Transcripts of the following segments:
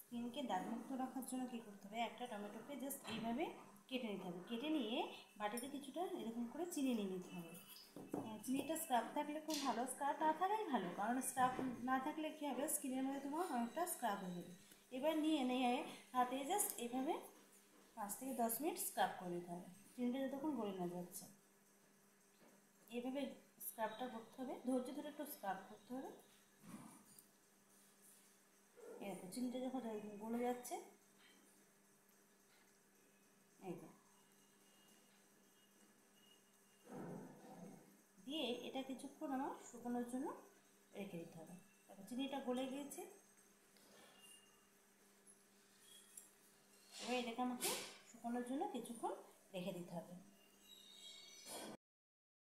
স্কিনকে দাগমুক্ত রাখার জন্য কী করতে হবে, একটা টমেটোকে জাস্ট এইভাবে কেটে নিতে হবে। কেটে নিয়ে বাটিতে কিছুটা এরকম করে চিনি নিয়ে নিতে হবে। চিনিটা স্ক্রাব থাকলে খুব ভালো, স্ক্রাব না থাকাই ভালো, কারণ স্ক্রাব না থাকলে কী হবে, স্কিনের মধ্যে তোমার অনেকটা স্ক্রাব হয়ে যাবে। এবার নিয়ে হাতে জাস্ট এইভাবে 5 থেকে 10 মিনিট স্ক্রাব করে নিতে হবে, চিনিটা যতক্ষণ গলে না যাচ্ছে। এইভাবে স্ক্রাবটা করতে হবে, ধৈর্য ধরে একটু স্ক্রাব করতে হবে। এরকম চিনিটা যখন গলে যাচ্ছে, এই দিয়ে এটা কিছুক্ষণ আমার শুকানোর জন্য রেখে দিতে হবে। তারপর চিনিটা গলে গিয়েছে, এবার এটাকে আমাকে শুকানোর জন্য কিছুক্ষণ রেখে দিতে হবে।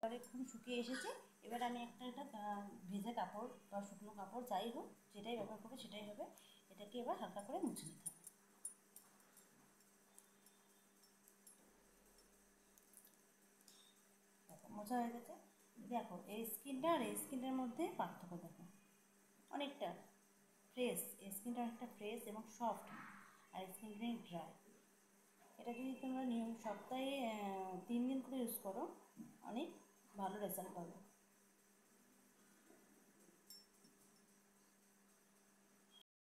অনেকক্ষণ শুকিয়ে এসেছে, এবার আমি একটা ভেজা কাপড় বা শুকনো কাপড় যাই হোক, যেটাই ব্যবহার করবো সেটাই হবে, এটাকে এবার হালকা করে মুছে নিতে হবে। দেখো মোছা হয়ে গেছে। দেখো এই স্কিনটা আর এই স্কিনটার মধ্যে পার্থক্য দেখো, অনেকটা ফ্রেশ, এই স্কিনটা অনেকটা ফ্রেশ এবং সফট, আর স্কিনটা ড্রাই। এটা যদি তোমরা নিয়ম সপ্তাহে 3 দিন করে ইউজ করো, অনেক ভালো রেজাল্ট পাবে।